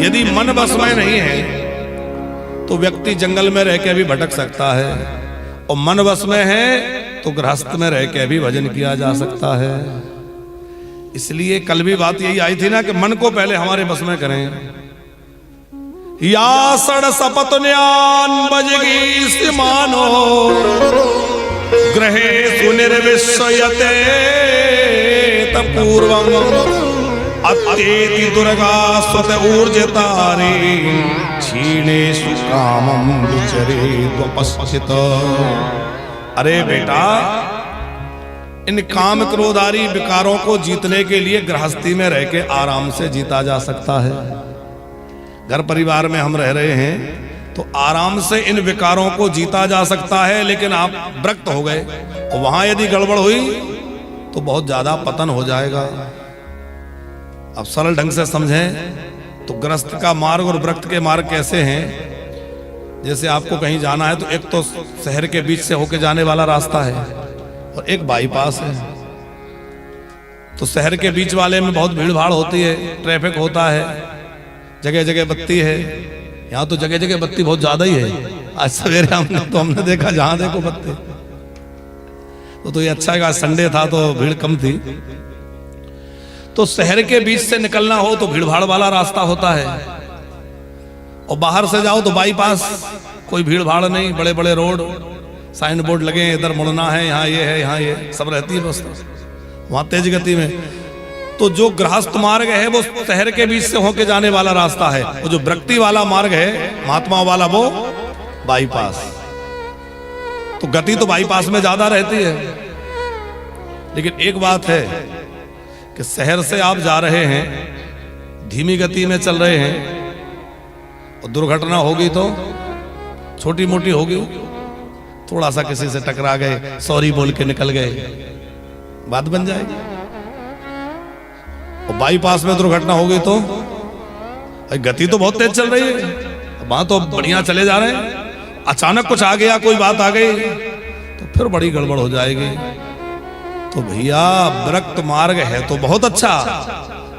यदि मन बस में नहीं है तो व्यक्ति जंगल में रह के भी भटक सकता है, और मन बस में है तो गृहस्थ में रह के भी भजन किया जा सकता है। इसलिए कल भी बात यही आई थी ना कि मन को पहले हमारे बस में करें। या सड़ सपत न्यान बजगी सिमानो ग्रहे सुनिर्विश्वयते तपूर्वम अत्येति दुर्गा स्वत ऊर्जतारे क्षीणेषु कामं विचरे त्वपश्चित। अरे बेटा, इन काम क्रोधारी विकारों को जीतने के लिए गृहस्थी में रह के आराम से जीता जा सकता है। घर परिवार में हम रह रहे हैं तो आराम से इन विकारों को जीता जा सकता है, लेकिन आप विरक्त हो गए तो वहां यदि गड़बड़ हुई तो बहुत ज्यादा पतन हो जाएगा। अब सरल ढंग से समझें तो गृहस्थ का मार्ग और विरक्त के मार्ग कैसे हैं। जैसे आपको कहीं जाना है तो एक तो शहर के बीच से होके जाने वाला रास्ता है और एक बाईपास है। तो शहर के बीच वाले में बहुत भीड़ भाड़ होती है, ट्रैफिक होता है, जगह जगह बत्ती है। यहाँ तो जगह जगह बत्ती बहुत ज्यादा ही है। आज सवेरे हमने देखा जहां देखो बत्ती। तो ये अच्छा है, संडे था तो भीड़ कम थी। तो शहर के बीच से निकलना हो तो भीड़ भाड़ वाला रास्ता होता है, और बाहर से जाओ तो बाईपास, कोई भीड़ भाड़ नहीं, बड़े बड़े रोड, साइन बोर्ड लगे, इधर मुड़ना है, यहाँ ये है, यहाँ ये सब रहती है बस, वहां तेज गति में। तो जो गृहस्थ मार्ग है वो शहर के बीच से होके जाने वाला रास्ता है, और जो विरक्ति वाला मार्ग है महात्मा वाला वो बाईपास। तो गति तो बाईपास में ज्यादा रहती है। लेकिन एक बात है कि शहर से आप जा रहे हैं, धीमी गति में चल रहे हैं, और दुर्घटना होगी तो छोटी मोटी होगी, थोड़ा सा किसी से टकरा गए, सॉरी बोल के निकल गए, बात बन जाएगी। और बाईपास में दुर्घटना होगी तो गति तो बहुत तेज चल रही है, वहां तो बढ़िया चले जा रहे हैं, अचानक कुछ आ गया, कोई बात आ गई तो फिर बड़ी गड़बड़ हो जाएगी। तो भैया विरक्त मार्ग है तो बहुत अच्छा,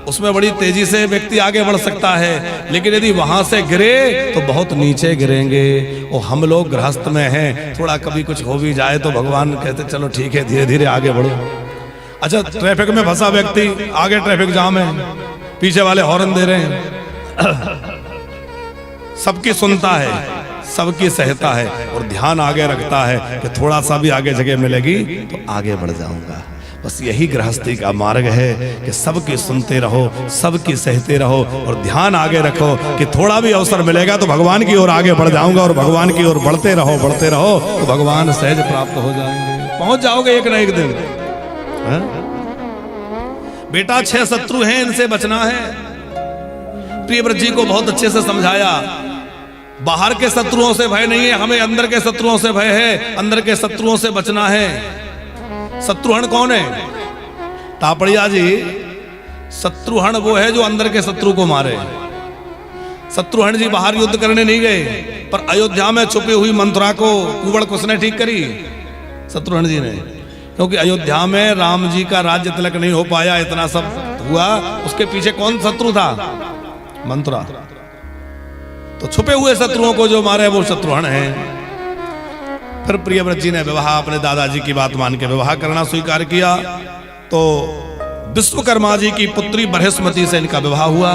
उसमें बड़ी तेजी से व्यक्ति आगे बढ़ सकता है, लेकिन यदि वहां से गिरे तो बहुत नीचे गिरेंगे। और हम लोग गृहस्थ में हैं, थोड़ा कभी कुछ हो भी जाए तो भगवान कहते चलो ठीक है, धीरे धीरे आगे बढ़ो। अच्छा, ट्रैफिक में फंसा व्यक्ति, आगे ट्रैफिक जाम है, पीछे वाले हॉर्न दे रहे हैं, सबकी सुनता है, सबकी सहता है, और ध्यान आगे रखता है कि थोड़ा सा भी आगे जगह मिलेगी तो आगे बढ़ जाऊंगा। बस यही गृहस्थी का मार्ग है कि सबकी सुनते रहो, सबकी सहते रहो, और ध्यान आगे रखो कि थोड़ा भी अवसर मिलेगा तो भगवान की ओर आगे बढ़ जाऊंगा, और भगवान की ओर बढ़ते रहो तो भगवान सहज प्राप्त हो जाएंगे, पहुंच जाओगे एक ना एक दिन। बेटा 6 शत्रु हैं, इनसे बचना है। प्रियव्रत जी को बहुत अच्छे से समझाया, बाहर के शत्रुओं से भय नहीं है, हमें अंदर के शत्रुओं से भय है, अंदर के शत्रुओं से बचना है। शत्रुहण कौन है? तापड़िया जी, शत्रुहण वो है जो अंदर के शत्रु को मारे। शत्रुहण जी बाहर युद्ध करने नहीं गए, पर अयोध्या में छुपी हुई मंथरा को कुंवड़ किसने ठीक करी? शत्रुहण जी ने। क्योंकि अयोध्या में राम जी का राज्य तिलक नहीं हो पाया, इतना सब हुआ, उसके पीछे कौन शत्रु था? मंथरा। तो छुपे हुए शत्रुओं को जो मारे वो शत्रुहण है। फिर प्रियव्रत जी ने विवाह, अपने दादाजी की बात मान के विवाह करना स्वीकार किया। तो विश्वकर्मा जी की पुत्री बृहस्पति से इनका विवाह हुआ।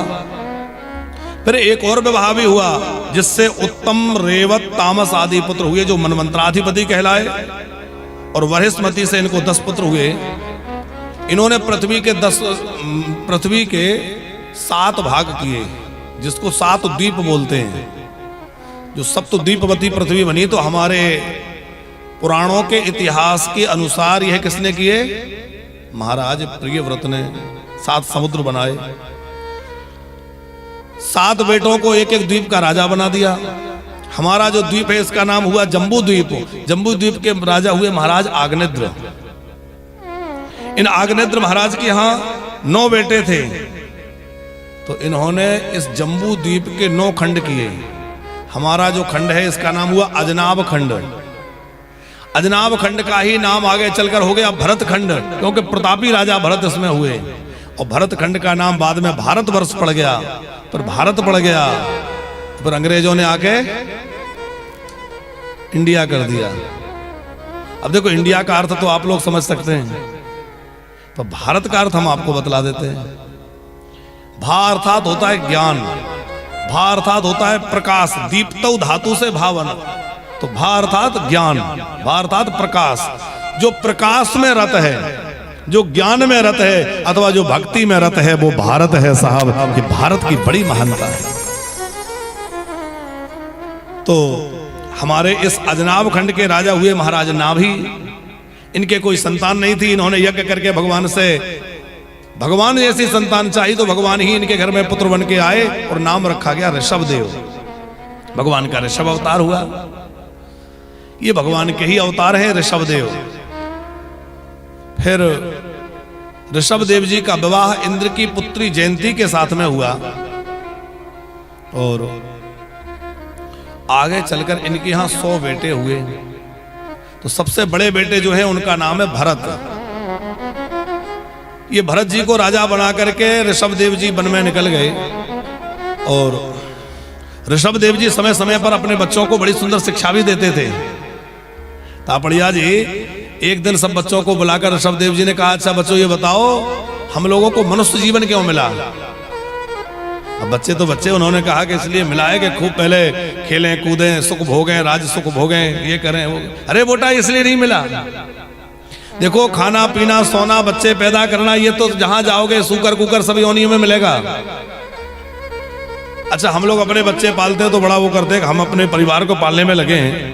फिर एक और विवाह भी हुआ जिससे उत्तम, रेवत, तामस आदि पुत्र हुए जो मनवंतराधिपति कहलाए, और बृहस्पति से इनको 10 पुत्र हुए। इन्होंने पृथ्वी के 7 भाग किए, जिसको 7 द्वीप बोलते हैं। जो सप्तद्वीपवती पृथ्वी बनी, तो हमारे पुराणों के इतिहास के अनुसार यह किसने किए? महाराज प्रियव्रत ने 7 समुद्र बनाए, 7 बेटों को एक एक द्वीप का राजा बना दिया। हमारा जो द्वीप है इसका नाम हुआ जम्बू द्वीप। जम्बू द्वीप के राजा हुए महाराज आग्नेत्र। इन आग्नेत्र महाराज के यहाँ 9 बेटे थे, तो इन्होंने इस जम्बू द्वीप के 9 खंड किए। हमारा जो खंड है इसका नाम हुआ अजनाब खंड। अजनाब खंड का ही नाम आगे चलकर हो गया भरत खंड, क्योंकि प्रतापी राजा भरत इसमें हुए। और भरत खंड का नाम बाद में भारतवर्ष पड़ गया, पर भारत पड़ गया, पर अंग्रेजों ने आके इंडिया कर दिया। अब देखो इंडिया का अर्थ तो आप लोग समझ सकते हैं, तो भारत का अर्थ हम आपको बतला देते हैं। भा अर्थात होता है ज्ञान, भा अर्थात होता है प्रकाश, दीप्तौ धातु से भावन, तो भा अर्थात ज्ञान, भा अर्थात प्रकाश। जो प्रकाश में रत है, जो ज्ञान में रत है, अथवा जो भक्ति में रत है, वो भारत है साहब। ये भारत की बड़ी महानता है। तो हमारे इस अजनाब खंड के राजा हुए महाराज नाभि, इनके कोई संतान नहीं थी। इन्होंने यज्ञ करके भगवान से, भगवान जैसी संतान चाहिए, तो भगवान ही इनके घर में पुत्र बन के आए और नाम रखा गया ऋषभदेव। भगवान का ऋषभ अवतार हुआ। ये भगवान के ही अवतार है ऋषभदेव। फिर ऋषभदेव जी का विवाह इंद्र की पुत्री जयंती के साथ में हुआ, और आगे चलकर इनके यहां 100 बेटे हुए। तो सबसे बड़े बेटे जो हैं उनका नाम है भरत। ये भरत जी को राजा बना करके ऋषभदेव जी वन में निकल गए, और ऋषभदेव जी समय समय पर अपने बच्चों को बड़ी सुंदर शिक्षा भी देते थे। तापड़िया जी एक दिन सब बच्चों को बुलाकर ऋषभदेव जी ने कहा, अच्छा बच्चों ये बताओ हम लोगों को मनुष्य जीवन क्यों मिला? अब बच्चे तो बच्चे, उन्होंने कहा कि इसलिए मिला है कि खूब पहले खेलें कूदें, सुख भोगें, राज सुख भोगें, ये करें वो। अरे बेटा इसलिए नहीं मिला। देखो खाना पीना सोना बच्चे पैदा करना, ये तो जहां जाओगे सूकर कुकर सभी योनियों में मिलेगा। अच्छा हम लोग अपने बच्चे पालते हैं तो बड़ा वो करते हैं कि हम अपने परिवार को पालने में लगे हैं,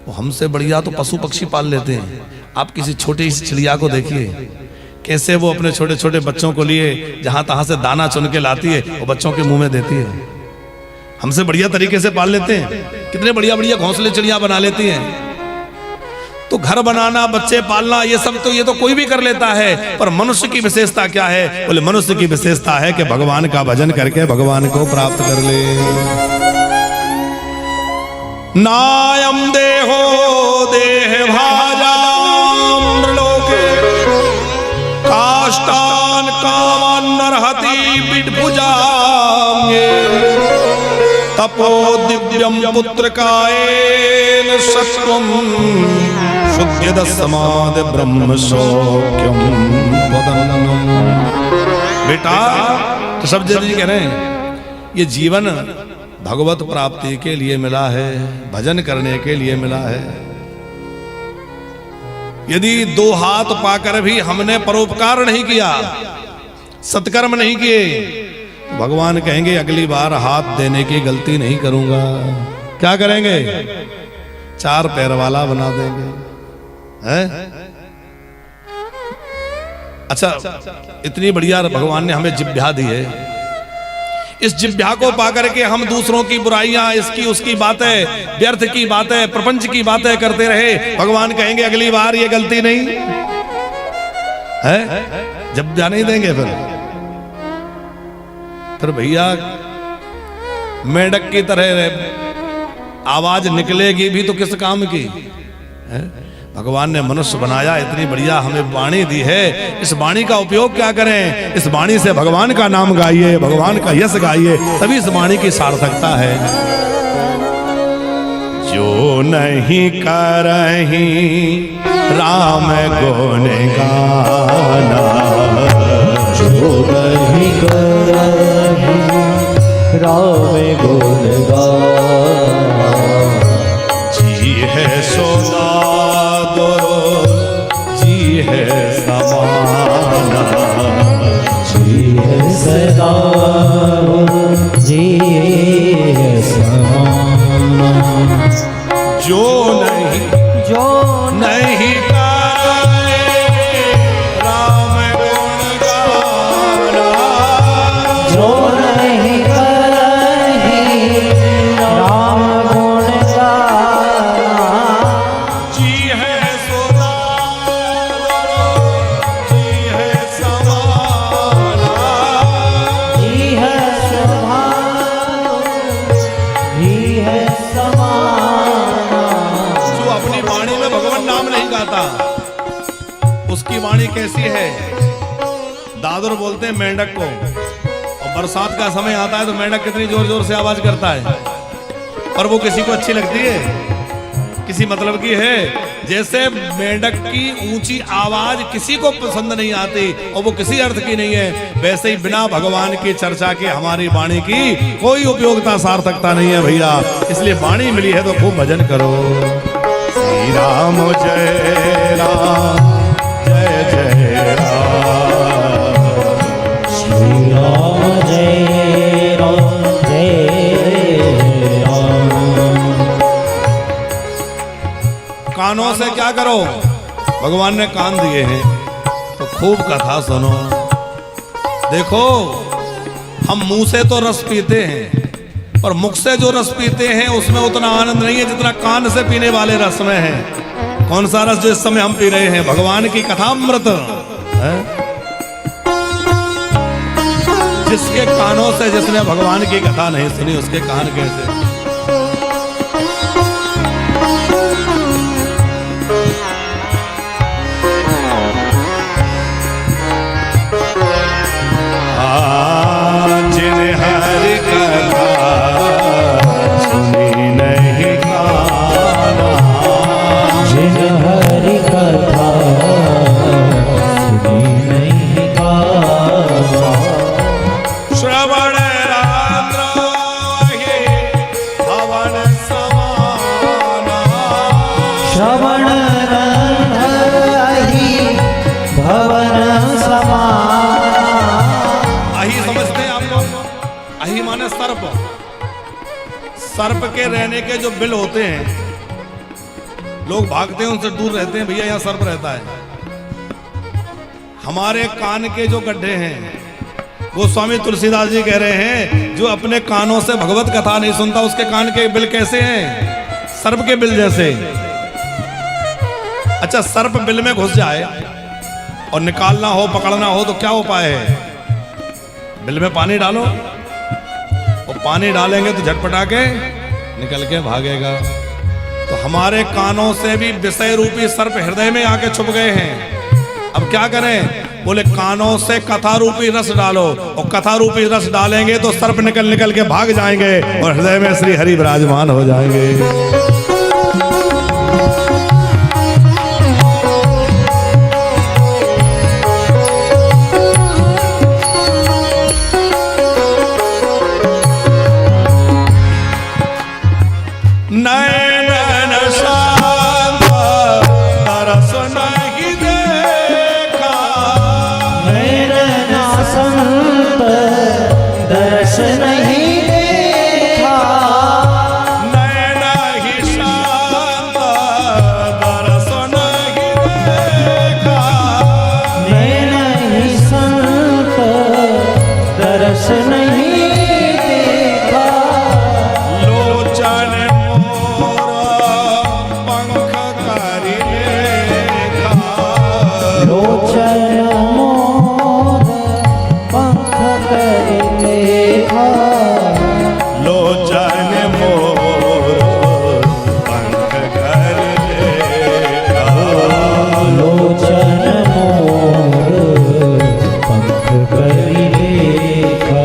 वो हमसे बढ़िया तो पशु पक्षी पाल लेते हैं। आप किसी छोटी सी चिड़िया को देखिए कैसे वो अपने छोटे छोटे बच्चों को लिए जहां तहां से दाना चुन के लाती है, वो बच्चों के मुंह में देती है। हमसे बढ़िया तरीके से पाल लेते हैं, कितने बढ़िया बढ़िया घोंसले चिड़िया बना लेती हैं। तो घर बनाना, बच्चे पालना, ये सब तो ये तो कोई भी कर लेता है, पर मनुष्य की विशेषता क्या है? बोले मनुष्य की विशेषता है कि भगवान का भजन करके भगवान को प्राप्त कर ले। नायम देहो देह भाजाम लोके काष्टान कामान नरहति बिडभुजाम्ये तपो दिव्यम पुत्र कायेन सत्वम शुद्ध्यद समाधि ब्रह्म सौख्यम वदनम। बेटा ऋषभदेव जी कह रहे हैं ये जीवन भगवत प्राप्ति के लिए मिला है, भजन करने के लिए मिला है। यदि 2 हाथ पाकर भी हमने परोपकार नहीं किया, सत्कर्म नहीं किए, तो भगवान कहेंगे अगली बार हाथ देने की गलती नहीं करूंगा। क्या करेंगे? 4 पैर वाला बना देंगे। है? अच्छा इतनी बढ़िया भगवान ने हमें जिह्वा दी है। इस जिह्वा को पाकर के हम दूसरों की बुराइयां, इसकी उसकी बातें, व्यर्थ की बातें, प्रपंच की बातें करते रहे, भगवान कहेंगे अगली बार ये गलती नहीं है, जिह्वा नहीं देंगे। फिर भैया मेंढक की तरह आवाज निकलेगी भी तो किस काम की है? भगवान ने मनुष्य बनाया, इतनी बढ़िया हमें वाणी दी है, इस वाणी का उपयोग क्या करें? इस वाणी से भगवान का नाम गाइए, भगवान का यश गाइए, तभी इस वाणी की सार्थकता है। जो नहीं करही राम गुण गाना, जो नहीं करही राम गुण गाना, जी है सोना जी है समाना, जी है सदा जी है समाना। जो नहीं गाए राम गुण गाना, जो नहीं करही राम गुण गाना, जी है सोना जी है समाना, जी है सदा जी है समाना। जो अपनी वाणी में भगवान नाम नहीं गाता उसकी वाणी कैसी है? दाल बहादुर बोलते हैं मेंढक को। और बरसात का समय आता है तो मेंढक कितनी जोर जोर से आवाज करता है, पर वो किसी को अच्छी लगती है, किसी मतलब की है। जैसे मेंढक की ऊंची आवाज किसी को पसंद नहीं आती और वो किसी अर्थ की नहीं है, वैसे ही बिना भगवान की चर्चा के हमारी वाणी की कोई उपयोगिता सार्थकता नहीं है भैया। इसलिए वाणी मिली है तो खूब भजन करो। श्री राम जय राम जय जय राम, श्री राम जय राम जय राम। कानों से क्या करो, भगवान ने कान दिए हैं तो खूब कथा सुनो। देखो हम मुंह से तो रस पीते हैं, पर मुख से जो रस पीते हैं उसमें उतना आनंद नहीं है जितना कान से पीने वाले रस में है। कौन सा रस जो इस समय हम पी रहे हैं? भगवान की कथामृत है। जिसके कानों से जिसने भगवान की कथा नहीं सुनी उसके कान कैसे? जिन्हें हरि कथा सुनी नहीं काना, जिन हरि कथा सुनी नहीं काना, श्रवण रात्र हे भवन समाना, श्रवण रही भवन समान। अही समझते हैं आप लोग? अही माने सर्प। सर्प के रहने के जो बिल होते हैं, लोग भागते हैं उनसे दूर रहते हैं, भैया यहाँ सर्प रहता है। हमारे कान के जो गड्ढे हैं वो स्वामी तुलसीदास जी कह रहे हैं, जो अपने कानों से भगवत कथा नहीं सुनता उसके कान के बिल कैसे हैं? सर्प के बिल जैसे। अच्छा, सर्प बिल में घुस जाए और निकालना हो, पकड़ना हो तो क्या उपाय है? बिल में पानी डालो, और पानी डालेंगे तो झटपटा के निकल के भागेगा। तो हमारे कानों से भी विषय रूपी सर्प हृदय में आके छुप गए हैं। अब क्या करें? बोले कानों से कथा रूपी रस डालो, और कथा रूपी रस डालेंगे तो सर्प निकल निकल के भाग जाएंगे और हृदय में श्री हरि विराजमान हो जाएंगे। नैन शांत तरस नहीं देखा, नैन संत दर्श नहीं देखा, नैन ही शांत तरस नहीं देखा, नैन ही संत दर्श नहीं देखा, लोचन लोचन मोर पंख कर लेखा, लोचन मोर पंख कर लेखा, लोचन मोर पंख कर लेखा।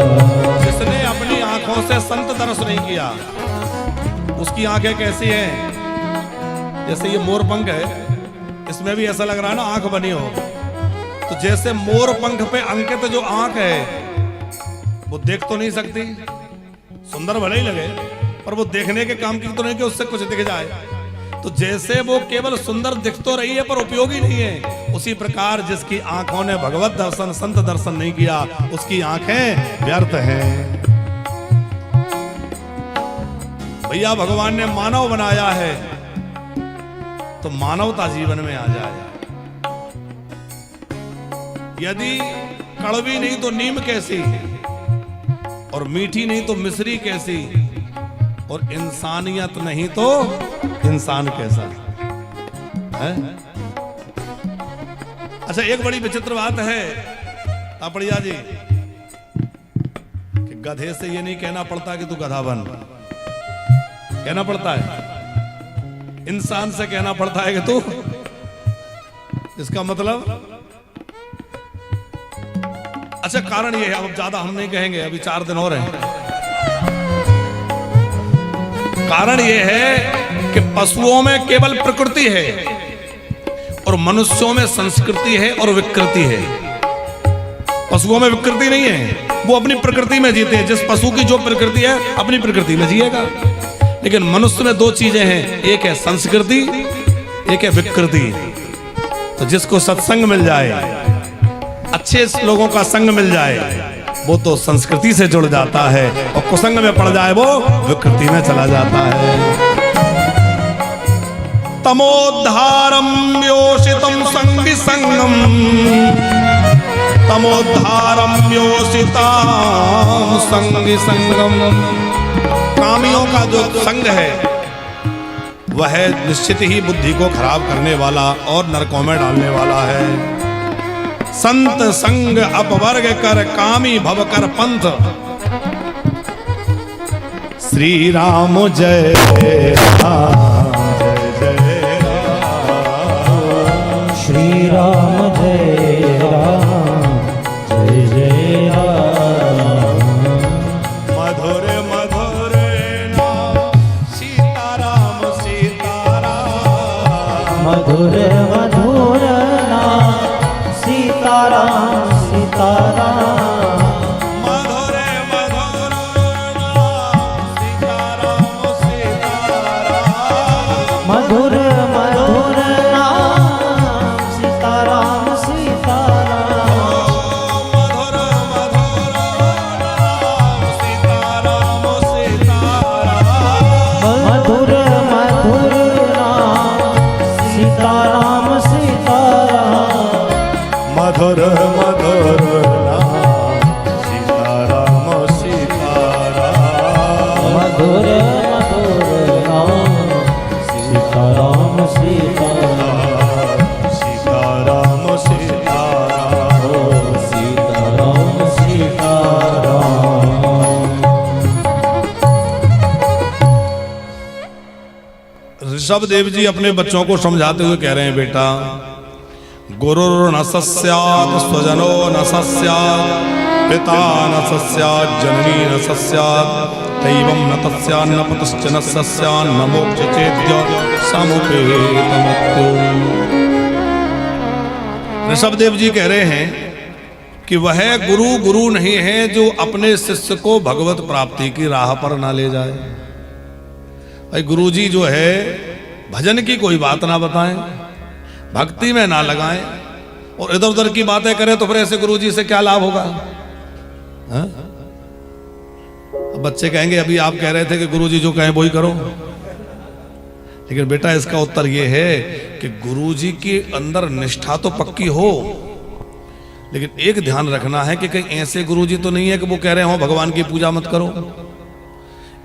जिसने अपनी आंखों से संत दर्श नहीं किया उसकी आंखें कैसी हैं? जैसे ये मोर पंख है, इसमें भी ऐसा लग रहा है ना आंख बनी हो। तो जैसे मोर पंख पे अंकित जो आंख है वो देख तो नहीं सकती, सुंदर भले ही लगे, पर वो देखने के काम की तो नहीं कि उससे कुछ दिख जाए। तो जैसे वो केवल सुंदर दिख तो रही है पर उपयोगी नहीं है, उसी प्रकार जिसकी आंखों ने भगवत दर्शन संत दर्शन नहीं किया उसकी आंखें व्यर्थ हैं। भैया भगवान ने मानव बनाया है तो मानवता जीवन में आ जाए। यदि कड़वी नहीं तो नीम कैसी, और मीठी नहीं तो मिश्री कैसी, और इंसानियत नहीं तो इंसान कैसा है? अच्छा, एक बड़ी विचित्र बात है तापड़िया जी कि गधे से ये नहीं कहना पड़ता कि तू गधा बन, कहना पड़ता है। इंसान से कहना पड़ता है कि तू, इसका मतलब अच्छा, कारण ये है, अब ज्यादा हम नहीं कहेंगे, अभी 4 दिन और हैं। कारण ये है कि पशुओं में केवल प्रकृति है और मनुष्यों में संस्कृति है और विकृति है। पशुओं में विकृति नहीं है, वो अपनी प्रकृति में जीते हैं। जिस पशु की जो प्रकृति है अपनी प्रकृति में जिएगा। लेकिन मनुष्य में 2 चीजें हैं, एक है संस्कृति, एक है विकृति। तो जिसको सत्संग मिल जाए, अच्छे लोगों का संग मिल जाए, वो तो संस्कृति से जुड़ जाता है, और कुसंग में पड़ जाए वो विकृति में चला जाता है। तमोद्धारम योषितम संगी संगम, तमोद्धारम योषिताम संगी संगम। कामियों का जो संग है वह निश्चित ही बुद्धि को खराब करने वाला और नरकों में डालने वाला है। संत संग अपवर्ग कर कामी भव कर पंथ। श्री राम जय राम, जय जय राम। श्री राम जय राम, जय जय राम। मधुर मधुर नाम सीताराम सीताराम। मधुर मधुर नाम सीताराम सीताराम। मधुर मधुर नाम सीताराम सीताराम। मधुर मधुर नाम सीताराम सीताराम। मधुर मधुर नाम सीताराम सीताराम। मधुर मधुर नाम सीताराम सीताराम। मधुर मधुर नाम सीताराम सीताराम। मधुर मधुर नाम सीताराम सीताराम। सीताराम सीताराम। ओ सीताराम सीताराम। ऋषभ देव जी अपने बच्चों को समझाते हुए कह रहे हैं, बेटा गुरुर्न सस्यात् स्वजनो न सस्यात् पिता न सस्यात् जननी न सस्यात् दैवं न तस्यान्न पुतश्च न सस्यान्न मोक्ष चेद्य समुपेत मृत्यु। ऋषभ देव जी कह रहे हैं कि वह गुरु नहीं है जो अपने शिष्य को भगवत प्राप्ति की राह पर ना ले जाए। भाई गुरु जी जो है भजन की कोई बात ना बताएं, भक्ति में ना लगाएं, और इधर उधर की बातें करें, तो फिर ऐसे गुरुजी से क्या लाभ होगा? हाँ? बच्चे कहेंगे अभी आप कह रहे थे कि गुरुजी जो कहें वही करो। लेकिन बेटा इसका उत्तर यह है कि गुरुजी के अंदर निष्ठा तो पक्की हो, लेकिन एक ध्यान रखना है कि कहीं ऐसे गुरुजी तो नहीं है कि वो कह रहे हो भगवान की पूजा मत करो।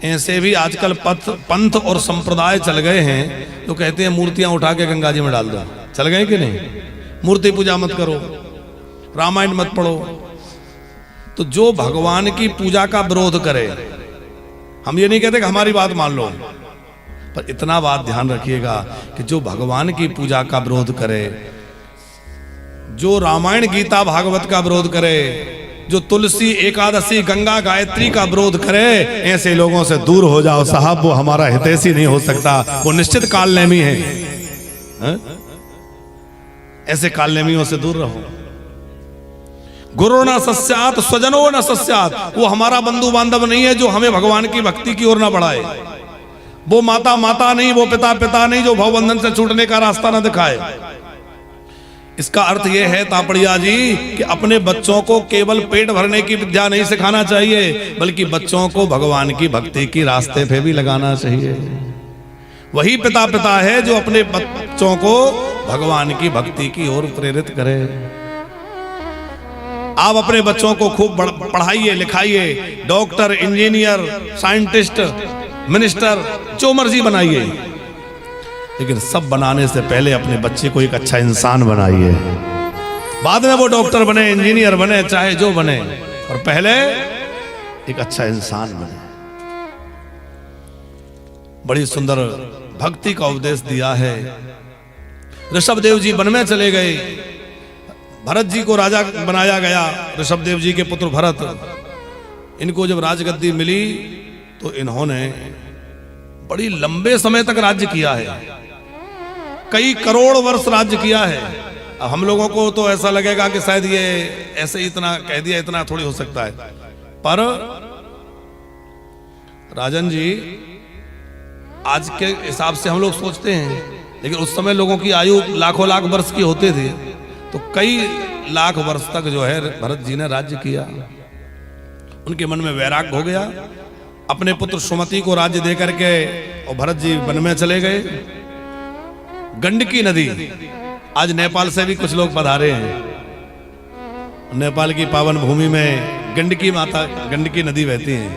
ऐसे भी आजकल पंथ और संप्रदाय चल गए हैं जो कहते हैं मूर्तियां उठा के गंगा जी में डाल दो। चल गए कि नहीं? मूर्ति पूजा मत करो, रामायण मत पढ़ो। तो जो भगवान की पूजा का विरोध करे, हम ये नहीं कहते कि हमारी बात मान लो, पर इतना बात ध्यान रखिएगा कि जो भगवान की पूजा का विरोध करे, जो रामायण गीता भागवत का विरोध करे, जो तुलसी एकादशी गंगा गायत्री का विरोध करे, ऐसे लोगों से दूर हो जाओ साहब, वो हमारा हितैषी नहीं हो सकता, वो निश्चित कालनेमी है। ऐसे कालनेमियों से दूर रहो। गुरु न सस्यात स्वजनो न सस्यात, वो हमारा बंधु बांधव नहीं है जो हमें भगवान की भक्ति की ओर न बढ़ाए। वो माता माता नहीं, वो पिता पिता नहीं जो भवबंधन से छूटने का रास्ता न दिखाए। इसका अर्थ यह है तापड़िया जी कि अपने बच्चों को केवल पेट भरने की विद्या नहीं सिखाना चाहिए, बल्कि बच्चों को भगवान की भक्ति की रास्ते पे भी लगाना चाहिए। वही पिता पिता है जो अपने बच्चों को भगवान की भक्ति की ओर प्रेरित करे। आप अपने बच्चों को खूब पढ़ाइए लिखाइए, डॉक्टर इंजीनियर साइंटिस्ट मिनिस्टर जो मर्जी बनाइए, लेकिन सब बनाने से पहले अपने बच्चे को एक अच्छा इंसान बनाइए। बाद में वो डॉक्टर बने, इंजीनियर बने, चाहे जो बने, और पहले एक अच्छा इंसान बने। बड़ी सुंदर भक्ति का उपदेश दिया है। ऋषभ देव जी वन में चले गए, भरत जी को राजा बनाया गया, ऋषभदेव जी के पुत्र भरत। इनको जब राजगद्दी मिली तो इन्होंने बड़ी लंबे समय तक राज्य किया है, कई करोड़ वर्ष राज्य किया है। अब हम लोगों को तो ऐसा लगेगा कि शायद ये ऐसे ही इतना कह दिया, इतना थोड़ी हो सकता है, पर राजन जी आज के हिसाब से हम लोग सोचते हैं, लेकिन उस समय लोगों की आयु लाखों लाख वर्ष की होते थे, तो कई लाख वर्ष तक जो है भरत जी ने राज्य किया। उनके मन में वैराग्य हो गया, अपने पुत्र सुमति को राज्य दे करके और भरत जी वन में चले गए। गंडकी नदी, आज नेपाल से भी कुछ लोग पधारे हैं। नेपाल की पावन भूमि में गंडकी माता, गंडकी नदी बहती है,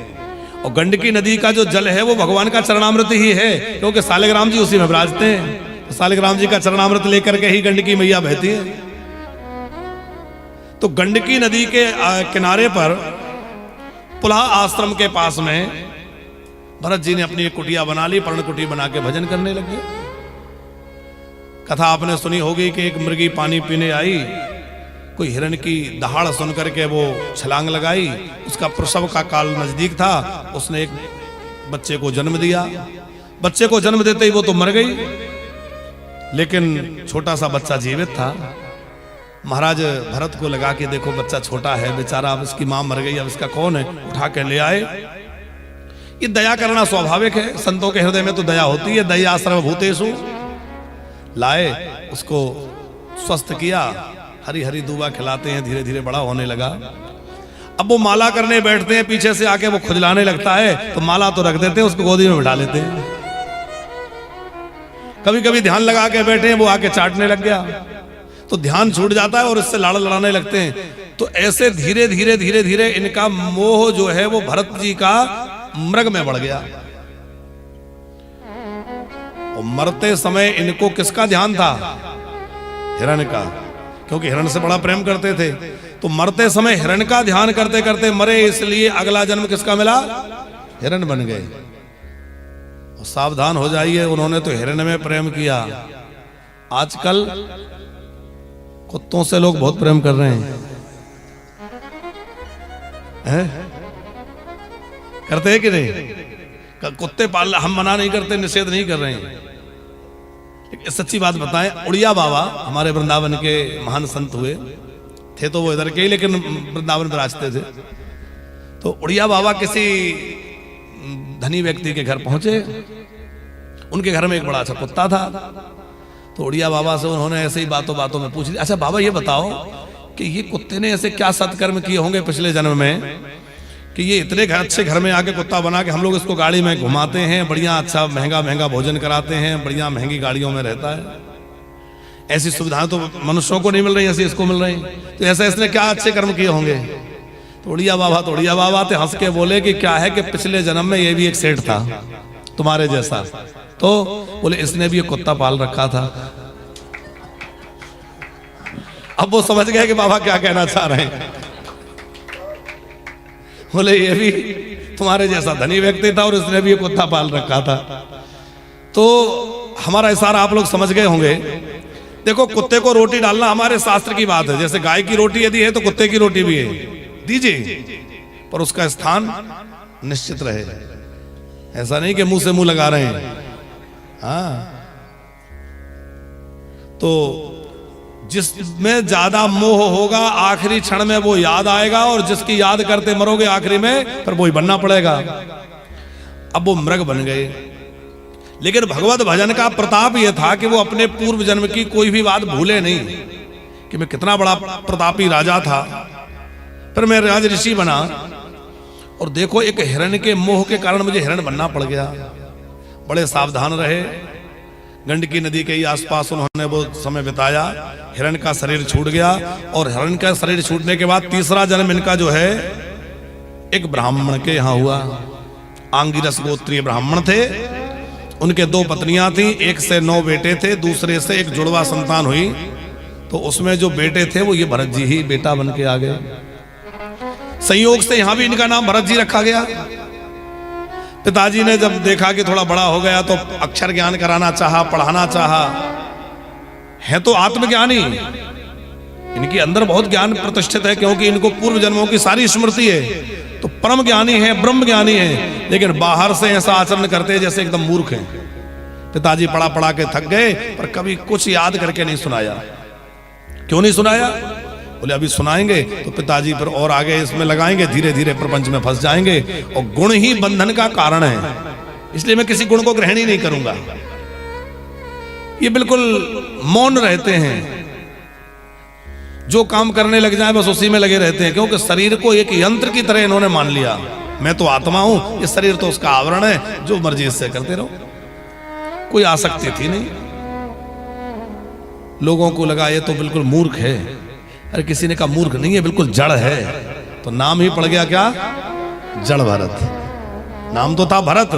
और गंडकी नदी का जो जल है वो भगवान का चरणामृत ही है, क्योंकि सालिग्राम जी उसी में विराजते हैं। सालिग्राम जी का चरणामृत लेकर के ही गंडकी मैया बहती है। तो गंडकी नदी के किनारे पर पुलाह आश्रम के पास में भरत जी ने अपनी एक कुटिया बना ली, पर्णकुटी बना के भजन करने लगे। कथा आपने सुनी होगी कि एक मृगी पानी पीने आई, कोई हिरण की दहाड़ सुन करके वो छलांग लगाई, उसका प्रसव का काल नजदीक था, उसने एक बच्चे को जन्म दिया। बच्चे को जन्म देते ही वो तो मर गई, लेकिन छोटा सा बच्चा जीवित था। महाराज भरत को लगा कि देखो बच्चा छोटा है बेचारा, अब इसकी मां मर गई, अब इसका कौन है, उठा के ले आए। ये दया करना स्वाभाविक है, संतों के हृदय में तो दया होती है, दया सर्वभूतेषु। लाए, उसको स्वस्थ किया, हरी हरी दूबा खिलाते हैं, धीरे धीरे बड़ा होने लगा। अब वो माला करने बैठते हैं, पीछे से आके वो खुजलाने लगता है, तो माला तो रख देते हैं, उसको गोदी में बिठा लेते हैं। कभी कभी ध्यान लगा के बैठे हैं, वो आके चाटने लग गया, तो ध्यान छूट जाता है और इससे लाड़ लड़ाने लगते हैं। तो ऐसे धीरे धीरे धीरे धीरे इनका मोह जो है वो भरत जी का मृग में बढ़ गया। और मरते समय इनको किसका ध्यान था? हिरण का, क्योंकि हिरण से बड़ा प्रेम करते थे। तो मरते समय हिरण का ध्यान करते करते मरे, इसलिए अगला जन्म किसका मिला? हिरण बन गए। और सावधान हो जाइए, उन्होंने तो हिरण में प्रेम किया। आजकल कुत्तों से लोग बहुत प्रेम कर रहे हैं, करते हैं कि नहीं? कुत्ते पालना हम मना नहीं करते, निषेध नहीं कर रहे हैं। सच्ची बात बताएं, उड़िया बाबा हमारे वृंदावन के महान संत हुए थे, तो वो इधर के ही लेकिन वृंदावन विराजते थे। तो उड़िया बाबा किसी धनी व्यक्ति के घर पहुंचे, उनके घर में एक बड़ा अच्छा कुत्ता था। तो उड़िया बाबा से उन्होंने ऐसे ही बातों बातों में पूछ लिया, अच्छा बाबा ये बताओ कि ये कुत्ते ने ऐसे क्या सत्कर्म किए होंगे पिछले जन्म में कि ये इतने अच्छे घर में आके कुत्ता बना के हम लोग इसको गाड़ी में घुमाते हैं, बढ़िया अच्छा महंगा महंगा भोजन कराते हैं, बढ़िया महंगी गाड़ियों में रहता है। ऐसी सुविधाएं तो मनुष्यों को नहीं मिल रही, ऐसी इसको मिल रही। तो ऐसा इसने क्या अच्छे कर्म किए होंगे? तो उड़िया बाबा तो हंस के बोले कि क्या है कि पिछले जन्म में ये भी एक सेठ था तुम्हारे जैसा। तो बोले इसने भी एक कुत्ता पाल रखा था। अब वो समझ गए कि बाबा क्या कहना चाह रहे हैं। बोले ये भी तुम्हारे जैसा धनी व्यक्ति था और इसने भी एक कुत्ता पाल रखा था। तो हमारा इशारा आप लोग समझ गए होंगे। देखो, कुत्ते को रोटी डालना हमारे शास्त्र की बात है। जैसे गाय की रोटी यदि है तो कुत्ते की रोटी भी है, दीजिए, पर उसका स्थान निश्चित रहे। ऐसा नहीं कि मुंह से मुंह लगा रहे हैं। हाँ, तो जिसमें ज्यादा मोह होगा आखिरी क्षण में वो याद आएगा, और जिसकी याद करते मरोगे आखिरी में पर वो ही बनना पड़ेगा। अब वो मृग बन गए, लेकिन भगवत भजन का प्रताप ये था कि वो अपने पूर्व जन्म की कोई भी बात भूले नहीं कि मैं कितना बड़ा प्रतापी राजा था, फिर मैं राज ऋषि बना, और देखो एक हिरण के मोह के कारण मुझे हिरण बनना पड़ गया। बड़े सावधान रहे। गंडकी नदी के ही आसपास उन्होंने वो समय बिताया। हिरण का शरीर छूट गया, और हिरण का शरीर छूटने के बाद तीसरा जन्म इनका जो है एक ब्राह्मण के यहाँ हुआ। आंगिरस गोत्रीय ब्राह्मण थे, उनके 2 पत्नियां थी, एक से 9 बेटे थे, दूसरे से एक जुड़वा संतान हुई। तो उसमें जो बेटे थे वो ये भरत जी ही बेटा बन के आ गए। संयोग से यहां भी इनका नाम भरत जी रखा गया। पिताजी ने जब देखा कि थोड़ा बड़ा हो गया तो अक्षर ज्ञान कराना चाहा, पढ़ाना चाहा। है तो आत्मज्ञानी, इनके अंदर बहुत ज्ञान प्रतिष्ठित है, क्योंकि इनको पूर्व जन्मों की सारी स्मृति है, तो परम ज्ञानी है, ब्रह्म ज्ञानी है, लेकिन बाहर से ऐसा आचरण करते हैं जैसे एकदम मूर्ख हैं। पिताजी पढ़ा पढ़ा के थक गए, पर कभी कुछ याद करके नहीं सुनाया। क्यों नहीं सुनाया? बोले अभी सुनाएंगे तो पिताजी पर और आगे इसमें लगाएंगे, धीरे धीरे प्रपंच में फंस जाएंगे, और गुण ही बंधन का कारण है, इसलिए मैं किसी गुण को ग्रहण ही नहीं करूंगा। ये बिल्कुल मौन रहते हैं, जो काम करने लग जाए बस उसी में लगे रहते हैं, क्योंकि शरीर को एक यंत्र की तरह इन्होंने मान लिया। मैं तो आत्मा हूं, ये शरीर तो उसका आवरण है, जो मर्जी इससे करते रहो। कोई आसक्ति थी नहीं। लोगों को लगा ये तो बिल्कुल मूर्ख है। अरे किसी ने कहा मूर्ख नहीं है, बिल्कुल जड़ है, तो नाम ही पड़ गया क्या? जड़ भरत। नाम तो था भरत,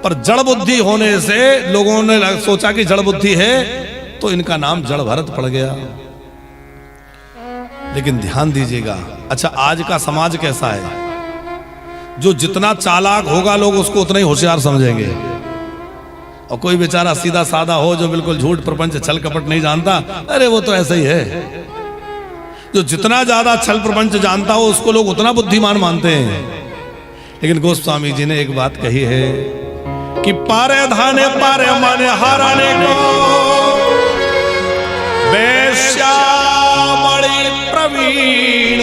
पर जड़ बुद्धि होने से लोगों ने सोचा कि जड़ बुद्धि है, तो इनका नाम जड़ भरत पड़ गया। लेकिन ध्यान दीजिएगा, अच्छा आज का समाज कैसा है? जो जितना चालाक होगा लोग उसको उतना ही होशियार समझेंगे, और कोई बेचारा सीधा साधा हो जो बिल्कुल झूठ प्रपंच छल कपट नहीं जानता, अरे वो तो ऐसा ही है। जो जितना ज्यादा छल प्रपंच जानता हो उसको लोग उतना बुद्धिमान मानते हैं। लेकिन गोस्वामी जी ने एक बात कही है कि पारे धाने पारे माने हाराने को वैश्या बड़ी प्रवीण,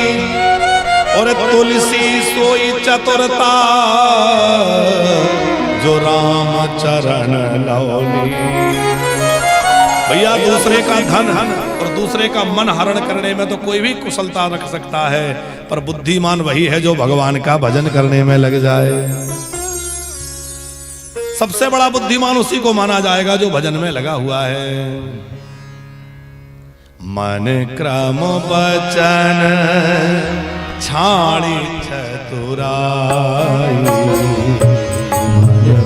और तुलसी सोई चतुरता जो राम चरण लौली। भैया दूसरे का धन और दूसरे का मन हरण करने में तो कोई भी कुशलता रख सकता है, पर बुद्धिमान वही है जो भगवान का भजन करने में लग जाए। सबसे बड़ा बुद्धिमान उसी को माना जाएगा जो भजन में लगा हुआ है। मन क्रम बचन छाड़ी चतुराई,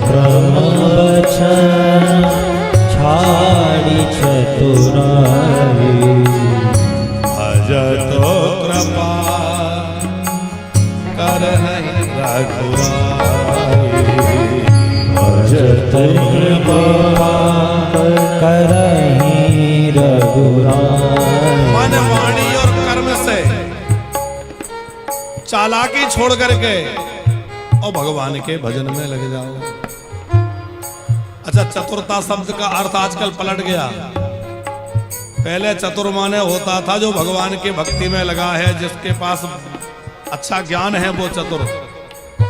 क्रम बचन छाड़ी चतुराई, भजतो कृपा करहि रघुराई, भजतो कृपा करहि रघुराई। मन वाणी और कर्म से चालाकी छोड़ करके और भगवान के भजन में लग जाओ। अच्छा, चतुरता शब्द का अर्थ आजकल पलट गया। पहले चतुर माने होता था जो भगवान की भक्ति में लगा है, जिसके पास अच्छा ज्ञान है वो चतुर।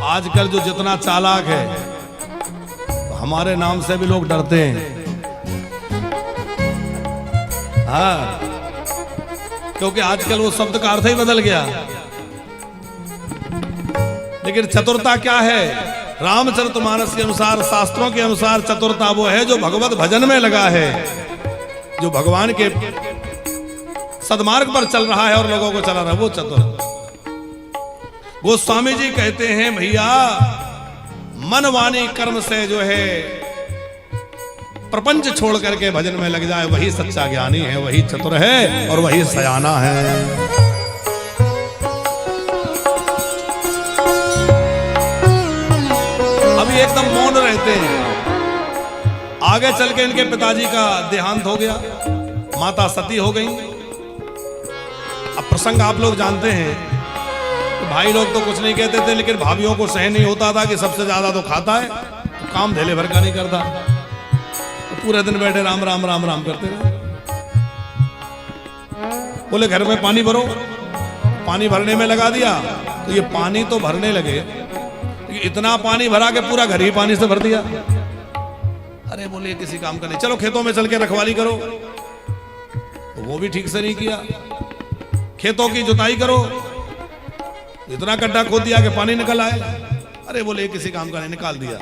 आजकल जो जितना चालाक है, हमारे नाम से भी लोग डरते हैं। हाँ, क्योंकि आजकल वो शब्द का अर्थ ही बदल गया। लेकिन चतुरता क्या है? रामचरितमानस के अनुसार, शास्त्रों के अनुसार चतुरता वो है जो भगवत भजन में लगा है, जो भगवान के सदमार्ग पर चल रहा है और लोगों को चला रहा है, वो चतुर। गोस्वामी जी कहते हैं भैया, मन वाणी कर्म से जो है प्रपंच छोड़ करके भजन में लग जाए, वही सच्चा ज्ञानी है, वही चतुर है और वही सयाना है। अभी एकदम मौन रहते हैं। आगे चल के इनके पिताजी का देहांत हो गया, माता सती हो गई। अब प्रसंग आप लोग जानते हैं। तो भाई लोग तो कुछ नहीं कहते थे, लेकिन भाभियों को सहन नहीं होता था कि सबसे ज्यादा तो खाता है, तो काम धेले भर का नहीं करता, तो पूरे दिन बैठे राम राम राम राम करते रहे। बोले घर में पानी भरो, पानी भरने में लगा दिया, तो ये पानी तो भरने लगे, इतना पानी भरा के पूरा घर ही पानी से भर दिया। अरे बोले किसी काम का नहीं, चलो खेतों में चल के रखवाली करो, तो वो भी ठीक से नहीं किया। खेतों की जुताई करो, इतना गड्ढा खोद दिया कि पानी निकल आए। अरे बोले किसी काम का नहीं, निकाल दिया।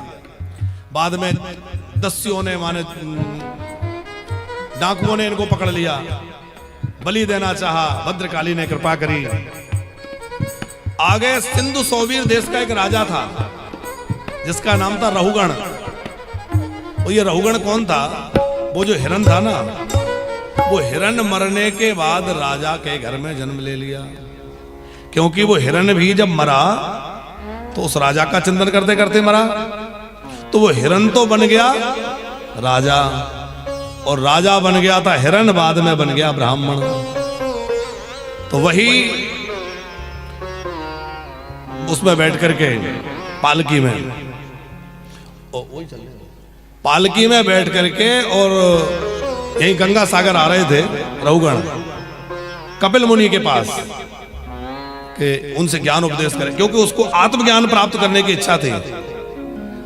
बाद में दस्युओं ने, माने डाकुओं ने इनको पकड़ लिया, बलि देना चाहा, भद्रकाली ने कृपा करी। आगे सिंधु सौवीर देश का एक राजा था जिसका नाम था रहुगण। और ये रहुगण कौन था? वो जो हिरण था ना, वो हिरण मरने के बाद राजा के घर में जन्म ले लिया, क्योंकि वो हिरण भी जब मरा तो उस राजा का चिंतन करते करते मरा, तो वो हिरण तो बन गया राजा, और राजा बन गया था हिरण, बाद में बन गया ब्राह्मण। तो वही उसमें बैठ करके पालकी में बैठ करके और यहीं गंगा सागर आ रहे थे रहुगण कपिल मुनि के पास कि उनसे ज्ञान उपदेश करें, क्योंकि उसको आत्मज्ञान प्राप्त करने की इच्छा थी।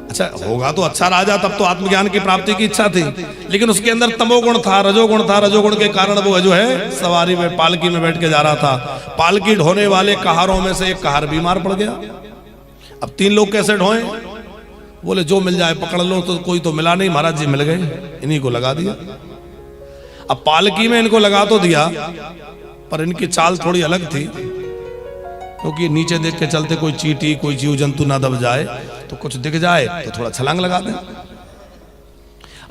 अच्छा होगा तो अच्छा राजा, तब तो आत्मज्ञान की प्राप्ति की इच्छा थी, लेकिन उसके अंदर तमोगुण था, रजोगुण था। रजोगुण के कारण वो जो है सवारी में पालकी में बैठ के जा रहा था। पालकी ढोने वाले कहारों में से एक कहार बीमार पड़ गया। अब 3 लोग कैसे ढोएं? बोले जो मिल जाए पकड़ लो। तो कोई तो मिला नहीं, महाराज जी मिल गए, इन्हीं को लगा दिया। अब पालकी में इनको लगा तो दिया, पर इनकी चाल थोड़ी अलग थी, क्योंकि नीचे देख के चलते कोई चींटी कोई जीव जंतु ना दब जाए, तो कुछ दिख जाए तो थोड़ा छलांग लगा दें।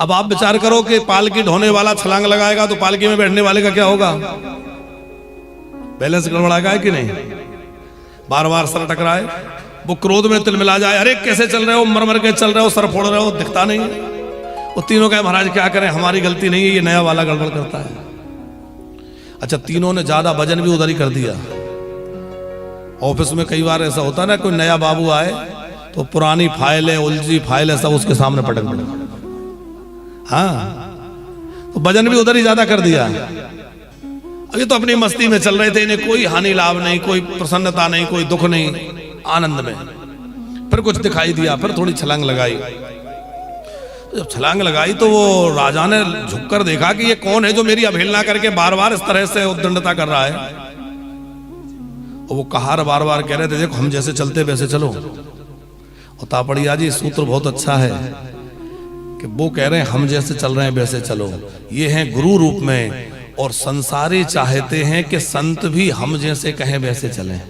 अब आप विचार करो कि पालकी ढोने वाला छलांग लगाएगा तो पालकी में बैठने वाले का क्या होगा? बैलेंस गड़बड़ाएगा है कि नहीं? बार बार सर टकराए, वो क्रोध में तिलमिला जाए, अरे कैसे चल रहे हो, मर मर के चल रहे हो, सर फोड़ रहे हो, दिखता नहीं। वो तीनों कहे महाराज क्या करें, हमारी गलती नहीं है, ये नया वाला गड़बड़ करता है। अच्छा तीनों ने ज्यादा वजन भी उधर ही कर दिया। ऑफिस में कई बार ऐसा होता है ना, कोई नया बाबू आए तो पुरानी फाइलें उलझी फाइलें सब उसके सामने पटक पड़े। हाँ तो वजन भी उधर ही ज्यादा कर दिया। अभी तो अपनी मस्ती में चल रहे थे, इन्हें कोई हानि लाभ नहीं, कोई प्रसन्नता नहीं, कोई दुख नहीं, आनंद में। फिर कुछ दिखाई दिया, फिर थोड़ी छलांग लगाई। जब छलांग लगाई तो वो राजा ने झुककर देखा कि ये कौन है जो मेरी अवहेलना करके बार बार इस तरह से उद्दंडता कर रहा है। और वो कहार बार बार कह रहे थे देखो हम जैसे चलते वैसे चलो। और तापड़िया जी सूत्र बहुत अच्छा है कि वो कह रहे हैं हम जैसे चल रहे हैं वैसे चलो, ये हैं गुरु रूप में। और संसारी चाहते हैं कि संत भी हम जैसे कहें वैसे चलें,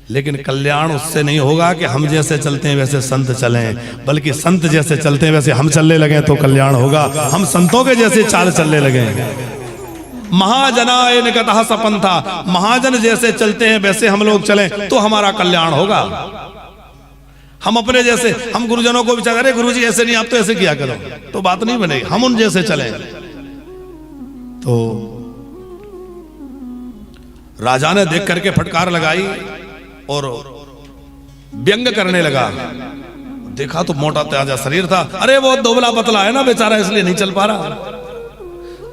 लेकिन कल्याण उससे नहीं होगा कि हम जैसे चलते हैं वैसे संत चलें, बल्कि संत जैसे चलते हैं वैसे हम चलने लगे तो कल्याण होगा। हम संतों के जैसे चाल चलने लगे। महाजनाय निकटः सपंथा, महाजन जैसे चलते हैं वैसे हम लोग चलें तो हमारा कल्याण होगा। हम अपने जैसे, हम गुरुजनों को विचार, अरे गुरुजी ऐसे नहीं, आप तो ऐसे किया करो, तो बात नहीं बनेगी। हम उन जैसे चलें। तो राजा ने देख करके फटकार लगाई और व्यंग करने लगा। देखा तो मोटा ताजा शरीर था, अरे वो दुबला पतला है ना बेचारा, इसलिए नहीं चल पा रहा,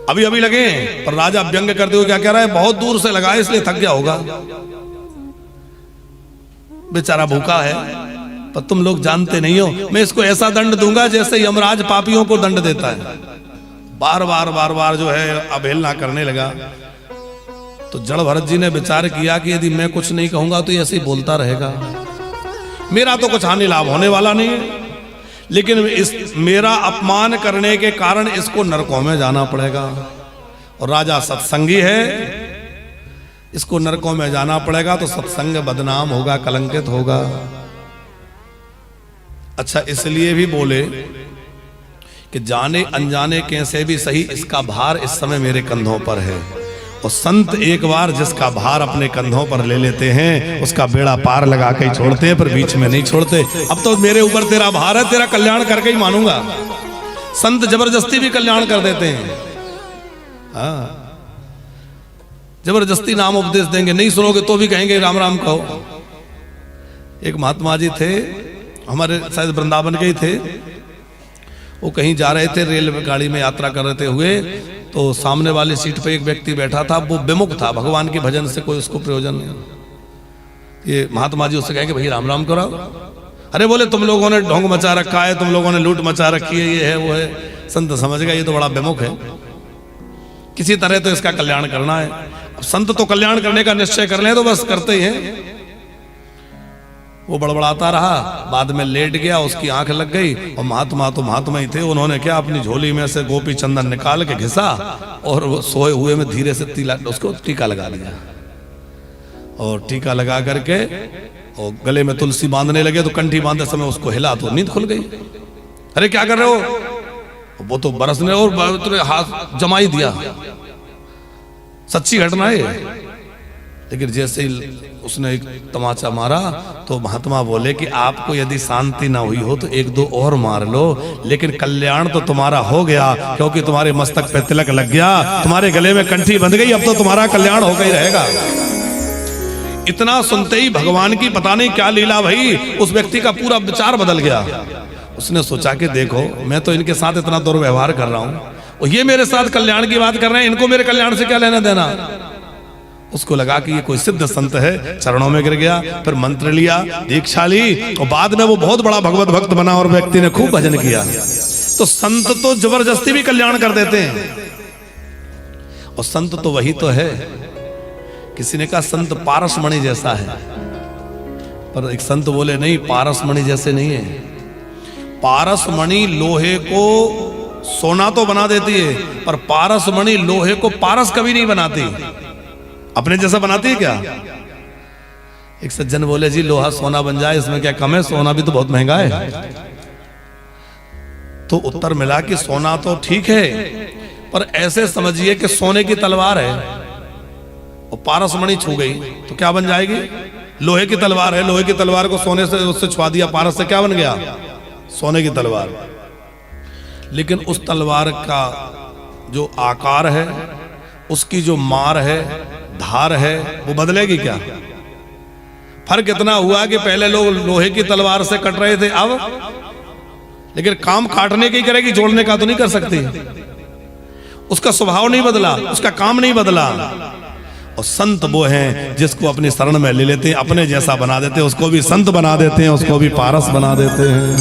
अभी अभी लगे। पर राजा व्यंग करते हुए क्या कह रहा है, बहुत दूर से लगा है इसलिए थक गया होगा, बेचारा भूखा है। पर तुम लोग जानते नहीं हो, मैं इसको ऐसा दंड दूंगा जैसे यमराज पापियों को दंड देता है। बार बार जो है अवहेलना करने लगा। तो जड़ भरत जी ने विचार किया कि यदि मैं कुछ नहीं कहूंगा तो ये ऐसे ही बोलता रहेगा, मेरा तो कुछ हानि लाभ होने वाला नहीं है, लेकिन इस मेरा अपमान करने के कारण इसको नरकों में जाना पड़ेगा। और राजा सत्संगी है, इसको नरकों में जाना पड़ेगा, तो सत्संग बदनाम होगा, कलंकित होगा। अच्छा इसलिए भी बोले कि जाने अनजाने कैसे भी सही, इसका भार इस समय मेरे कंधों पर है। और संत एक बार जिसका भार अपने कंधों पर ले लेते हैं उसका बेड़ा पार लगा के ही छोड़ते हैं, पर बीच में नहीं छोड़ते। अब तो मेरे ऊपर तेरा भार है, तेरा कल्याण करके ही मानूंगा। संत जबरदस्ती भी कल्याण कर देते हैं। हाँ जबरदस्ती नाम उपदेश देंगे, नहीं सुनोगे तो भी कहेंगे राम राम कहो। एक महात्मा जी थे, हमारे शायद वृंदावन के ही थे। वो कहीं जा रहे थे, रेल गाड़ी में यात्रा कर रहे हुए, तो सामने वाली सीट पे एक व्यक्ति बैठा था, वो विमुख था, भगवान के भजन से कोई उसको प्रयोजन नहीं। ये महात्मा जी उससे कहे कि भाई राम राम करो। अरे बोले तुम लोगों ने ढोंग मचा रखा है, तुम लोगों ने लूट मचा रखी है, ये है वो है। संत समझ गया ये तो बड़ा विमुख है, किसी तरह तो इसका कल्याण करना है। अब संत तो कल्याण करने का निश्चय कर ले तो बस करते ही हैं। वो बड़बड़ाता रहा, बाद में लेट गया, उसकी आंख लग गई। और महात्मा तो महात्मा ही थे, उन्होंने क्या अपनी झोली में से गोपी चंदन निकाल के घिसा और वो सोए हुए में धीरे से उसको टीका लगा दिया। और टीका लगा करके और गले में तुलसी बांधने लगे, तो कंठी बांधते समय उसको हिला तो नींद खुल गई। अरे क्या कर रहे हो? वो तो बरसने और हाथ जमा ही दिया। सच्ची घटना है। लेकिन जैसे ही उसने एक तमाचा मारा तो महात्मा बोले कि आपको यदि शांति ना हुई हो तो एक दो और मार लो, लेकिन कल्याण तो तुम्हारा हो गया, क्योंकि तुम्हारे मस्तक पे तिलक लग गया, तुम्हारे गले में कंठी बंध गई, अब तो तुम्हारा कल्याण होकर ही रहेगा। इतना सुनते ही भगवान की पता नहीं क्या लीला भई, उस व्यक्ति का पूरा विचार बदल गया। उसने सोचा कि देखो मैं तो इनके साथ इतना दुर्व्यवहार कर रहा हूं और ये मेरे साथ कल्याण की बात कर रहे हैं, इनको मेरे कल्याण से क्या लेना देना। उसको लगा कि ये कोई सिद्ध संत है, चरणों में गिर गया, फिर मंत्र लिया, दीक्षा ली और बाद में वो बहुत बड़ा भगवत भक्त बना और व्यक्ति ने खूब भजन किया। तो संत तो जबरदस्ती भी कल्याण कर देते हैं, और संत तो वही तो है। किसी ने कहा संत पारसमणि जैसा है, पर एक संत बोले नहीं, पारसमणि जैसे नहीं है। पारसमणि लोहे को सोना तो बना देती है, पर पारसमणि लोहे को पारस कभी नहीं बनाती। अपने जैसा बनाती है क्या? एक सज्जन बोले जी लोहा सोना बन जाए इसमें क्या कम है, सोना भी तो बहुत महंगा है। तो उत्तर मिला कि सोना तो ठीक है, पर ऐसे समझिए कि सोने की तलवार है और पारसमणि छू गई तो क्या बन जाएगी? लोहे की तलवार है, लोहे की तलवार को सोने से उससे छुआ दिया, पारस से क्या बन गया? सोने की तलवार। लेकिन उस तलवार का जो आकार है, उसकी जो मार है, धार है, वो बदलेगी क्या? फर्क इतना हुआ कि पहले लोग लोहे की तलवार से कट रहे थे, अब लेकिन काम काटने की करेगी, जोड़ने का तो नहीं कर सकती। उसका स्वभाव नहीं बदला, उसका काम नहीं बदला। और संत वो हैं जिसको अपनी शरण में ले लेते हैं, अपने जैसा बना देते हैं, उसको भी संत बना देते हैं, उसको भी पारस बना देते हैं।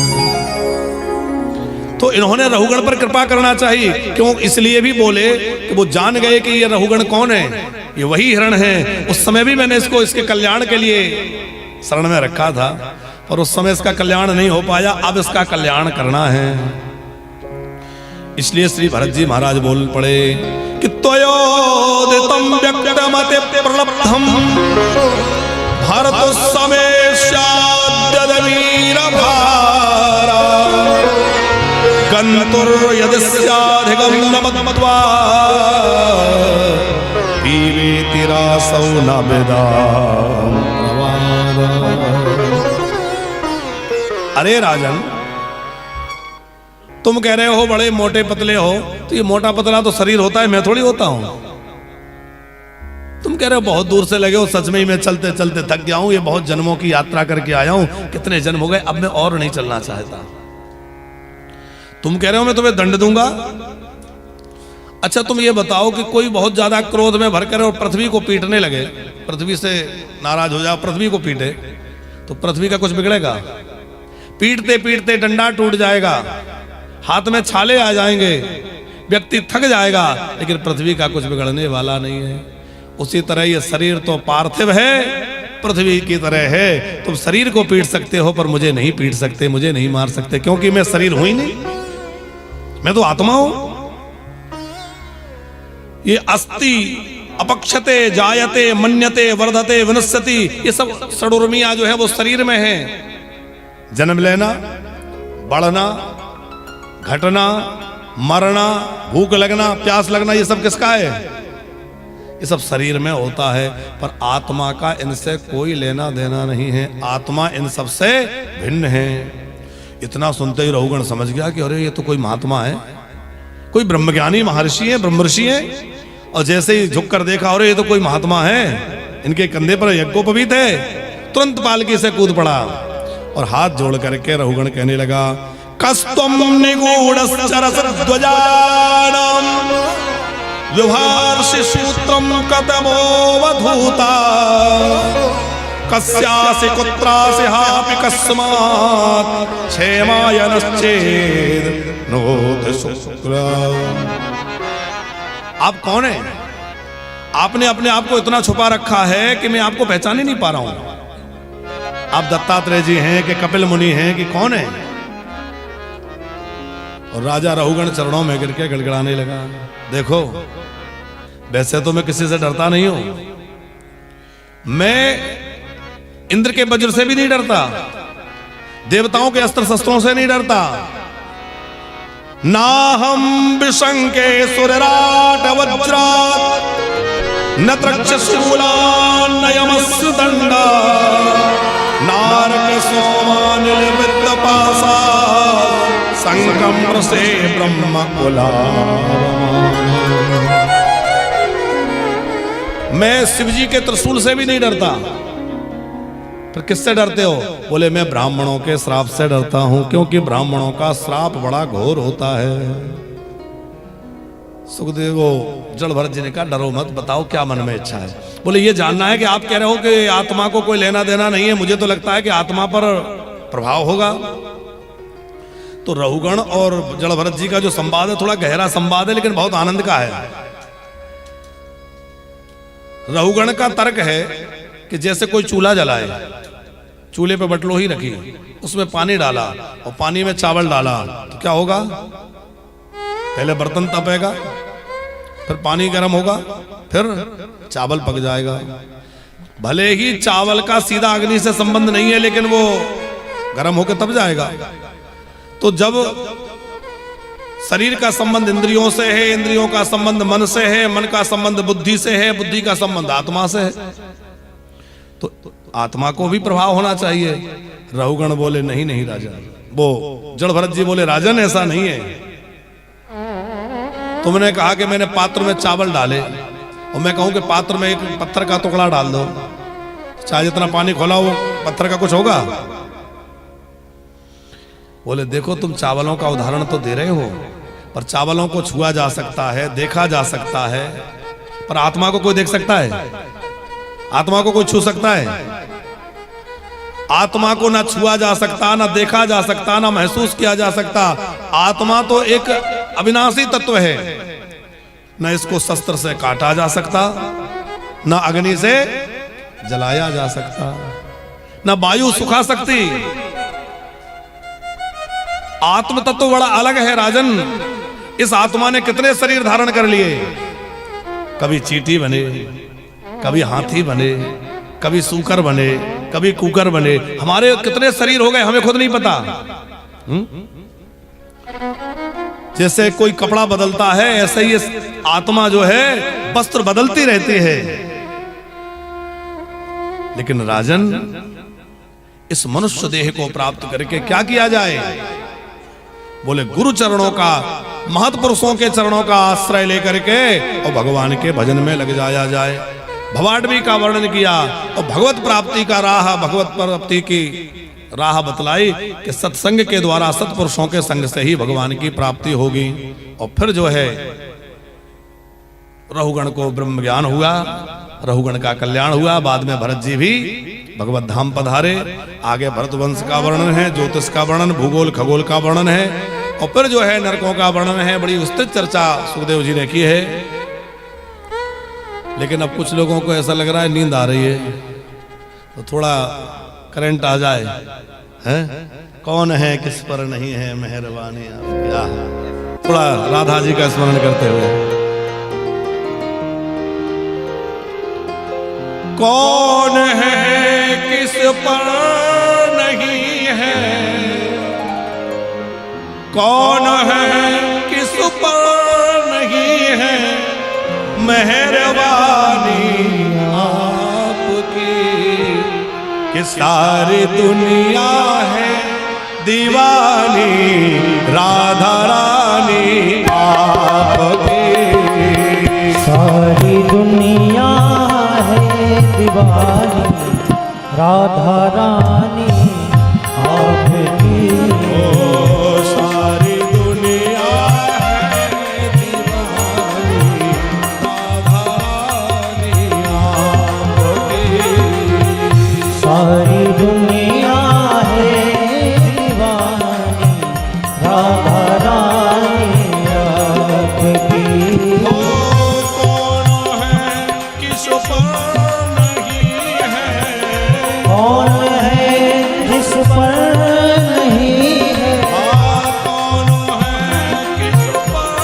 तो इन्होंने रहुगण पर कृपा करना चाहिए। क्यों? इसलिए भी बोले कि वो जान गए कि ये रहुगण कौन है, ये वही हिरण है। उस समय भी मैंने इसको इसके कल्याण के लिए शरण में रखा था, पर उस समय इसका कल्याण नहीं हो पाया, अब इसका कल्याण करना है। इसलिए श्री भरत जी महाराज बोल पड़े कि त्वयोदितं व्यक्तमते प्रलब्धं भरत समेष्याद्यद वीरभारा गन्तुर्यदस्याधिगं न मत्वा पीवेति रासौ न वेदां प्रवादा। अरे राजन, तुम कह रहे हो बड़े मोटे पतले हो, तो ये मोटा पतला तो शरीर होता है, मैं थोड़ी होता हूं। तुम कह रहे हो बहुत दूर से लगे हो, सच में ही मैं चलते चलते थक गया हूं, ये बहुत जन्मों की यात्रा करके आया हूं, कितने जन्म हो गए, अब मैं और नहीं चलना चाहता। तुम कह रहे हो मैं तुम्हें दंड दूंगा। अच्छा तुम ये बताओ कि कोई बहुत ज्यादा क्रोध में भरकर और पृथ्वी को पीटने लगे, पृथ्वी से नाराज हो जाओ, पृथ्वी को पीटे, तो पृथ्वी का कुछ बिगड़ेगा? पीटते पीटते डंडा टूट जाएगा, हाथ में छाले आ जाएंगे, व्यक्ति थक जाएगा, लेकिन पृथ्वी का कुछ बिगड़ने वाला नहीं है। उसी तरह ये शरीर तो पार्थिव है, पृथ्वी की तरह है। तुम शरीर को पीट सकते हो पर मुझे नहीं पीट सकते, मुझे नहीं मार सकते, क्योंकि मैं शरीर हूं ही नहीं, मैं तो आत्मा हूं। ये अस्ति अपक्षते जायते मन्यते वर्धते विनश्यति, ये सब षडूर्मियां जो है वो शरीर में है। जन्म लेना, बढ़ना, घटना, मरना, भूख लगना, प्यास लगना, ये सब किसका है? ये सब शरीर में होता है, पर आत्मा का इनसे कोई लेना देना नहीं है। आत्मा इन सब से भिन्न है। इतना सुनते ही रहुगण समझ गया कि अरे ये तो कोई महात्मा है, कोई ब्रह्मज्ञानी महर्षि है, ब्रह्मर्षि है। और जैसे ही झुक कर देखा, अरे ये तो कोई महात्मा है, इनके कंधे पर यज्ञोपवीत है, तुरंत पालकी से कूद पड़ा और हाथ जोड़ करके रहुगण कहने लगा, कस्त्वं निगूढ़श्चरसध्वजानां विभार्षि सूत्रं कतमोऽवधूता कस्यासि कुत्रासि हापि कस्मात् क्षेमायनश्चेद नोति शुक्ला। आप कौन है? आपने अपने आप को इतना छुपा रखा है कि मैं आपको पहचान ही नहीं पा रहा हूं। आप दत्तात्रेय जी हैं कि कपिल मुनि हैं कि कौन है? और राजा रहुगण चरणों में गिर के गड़गड़ाने लगा। देखो वैसे तो मैं किसी से डरता नहीं हूं, मैं इंद्र के वज्र से भी नहीं डरता, देवताओं के अस्त्र शस्त्रों से नहीं डरता, ना हम विशंके सुरराट वज्रात् न त्रक्षशूला न यमस्य दंडा नारक सोमानिल विद्यपासा संकम्र से ब्रह्म कुला। मैं शिव जी के त्रिशूल से भी नहीं डरता। फिर किससे डरते हो? बोले मैं ब्राह्मणों के श्राप से डरता हूं, क्योंकि ब्राह्मणों का श्राप बड़ा घोर होता है। सुखदेव को जल भरत जी ने कहा डरो मत, बताओ क्या मन में इच्छा है। बोले ये जानना है कि आप कह रहे हो कि आत्मा को कोई लेना देना नहीं है, मुझे तो लगता है कि आत्मा पर प्रभाव होगा। तो रहुगण और जल भरत जी का जो संवाद है थोड़ा गहरा संवाद है, लेकिन बहुत आनंद का है। रहुगण का तर्क है कि जैसे कोई चूल्हा जलाए, चूल्हे पे बटलोही रखी, उसमें पानी डाला और पानी में चावल डाला, तो क्या होगा? पहले बर्तन तपेगा, फिर पानी गर्म होगा, फिर चावल पक जाएगा। भले ही चावल का सीधा अग्नि से संबंध नहीं है, लेकिन वो गर्म होकर तब जाएगा। तो जब शरीर का संबंध इंद्रियों से है, इंद्रियों का संबंध मन से है, मन का संबंध बुद्धि से है, बुद्धि का संबंध आत्मा से है, तो आत्मा को भी प्रभाव होना चाहिए। रहुगण बोले नहीं नहीं राजन। वो जड़ भरत जी बोले राजन ऐसा नहीं है। तुमने कहा कि मैंने पात्र में चावल डाले और मैं कहूं कि पात्र में एक पत्थर का टुकड़ा डाल दो, चाहे जितना पानी खोला वो पत्थर का कुछ होगा? बोले देखो तुम चावलों का उदाहरण तो दे रहे हो, पर चावलों को छुआ जा सकता है, देखा जा सकता है, पर आत्मा को कोई देख सकता है? आत्मा को कोई छू सकता है? आत्मा को ना छुआ जा सकता, ना देखा जा सकता, ना महसूस किया जा सकता। आत्मा तो एक अविनाशी तत्व है, न इसको शस्त्र से काटा जा सकता, न अग्नि से जलाया जा सकता, न वायु सुखा सकती। आत्म तत्व बड़ा अलग है राजन। इस आत्मा ने कितने शरीर धारण कर लिए, कभी चींटी बने, कभी हाथी बने, कभी सूकर बने, कभी कुकर बने। हमारे कितने शरीर हो गए हमें खुद नहीं पता। जैसे कोई कपड़ा बदलता है, ऐसे ही आत्मा जो है वस्त्र बदलती रहती है। लेकिन राजन, इस मनुष्य देह को प्राप्त करके क्या किया जाए? बोले गुरु चरणों का, महत्पुरुषों के चरणों का आश्रय लेकर के और भगवान के भजन में लग जाया जाए। भवाडवी का वर्णन किया और भगवत प्राप्ति का राह, भगवत प्राप्ति की राह बतलाई कि सत्संग के द्वारा, सत्पुरुषों के संग से ही भगवान की प्राप्ति होगी। और फिर जो है रहुगण को ब्रह्म ज्ञान हुआ, रहुगण का कल्याण हुआ। बाद में भरत जी भी भगवत धाम पधारे। आगे भरत वंश का वर्णन है, ज्योतिष का वर्णन, भूगोल खगोल का वर्णन है, और फिर जो है नरकों का वर्णन है। बड़ी विस्तृत चर्चा सुखदेव जी ने की है। लेकिन अब कुछ लोगों को ऐसा लग रहा है नींद आ रही है, तो थोड़ा करंट आ जाए। हैं? कौन है किस पर नहीं है मेहरबानी आपकी। थोड़ा राधा जी का स्मरण करते हुए, कौन है किस पर नहीं है, कौन है किस पर नहीं है मेहरबानी आपकी, कि सारी दुनिया है दीवानी राधा रानी आपकी। सारी दुनिया है दीवानी राधा रानी आपकी। ओ सारी दुनिया है दीवानी राधा रानी आपकी। सारी दुनिया है दीवानी राधा रानी आपकी। कौन है जिस पर नहीं है, कौन है किस पर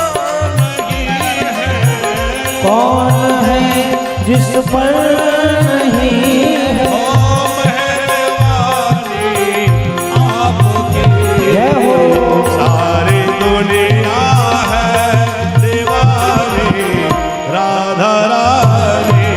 नहीं है, कौन है जिस पर नहीं है। मेहरबानी आपकी। जय हो। सारी दुनिया है दीवानी राधा रानी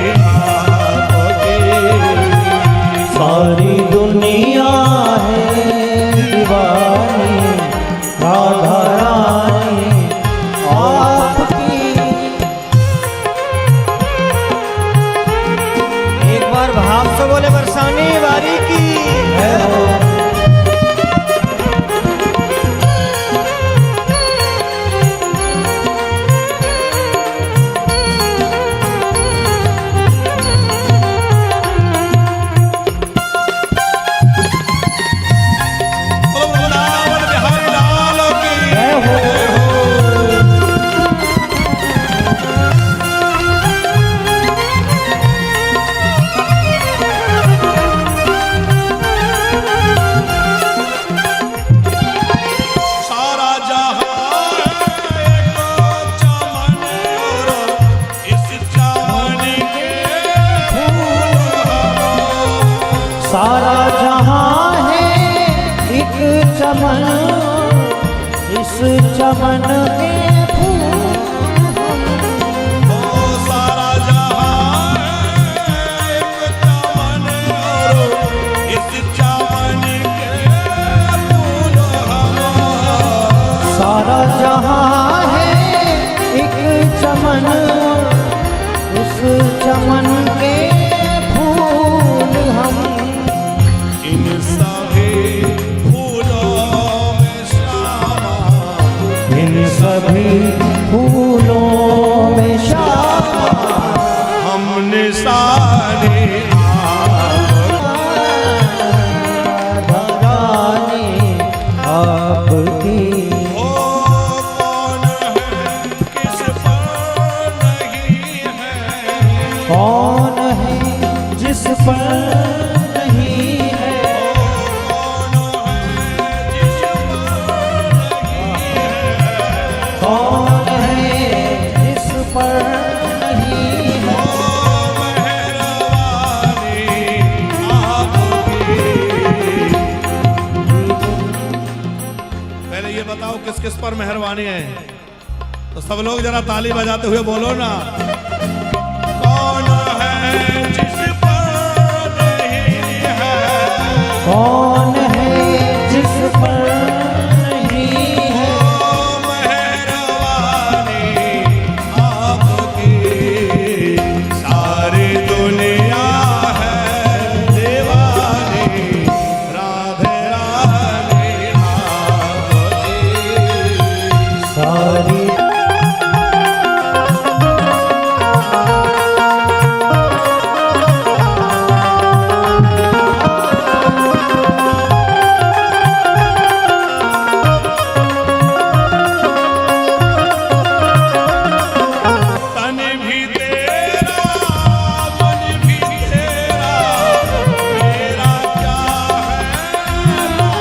चमन, इस चमन के फूल ओ सारा जहां एक चमन और इस चमन के फूल हम। सारा जहां है एक चमन, उस चमन के फूल हम। इन सभी फूलों में श्यामा, इन सभी फूलों में श्यामा हमने सारे रानी आपकी। ओ कौन है किस पर नहीं है, कौन है जिस पर नहीं है, कौन है जिस पर नहीं है, कौन है जिस पर नहीं है। ओ मेहरबानी आपकी। पहले ये बताओ किस किस पर मेहरबानी है, तो सब लोग जरा ताली बजाते हुए बोलो ना। कौन है जिस पर नहीं है, कौन है जिस पर नहीं है, ओ मेहरबानी आपकी। सारी दुनिया है दीवानी, राधे राधे आपकी। सारी तन भी तेरा मन भी तेरा, मेरा क्या है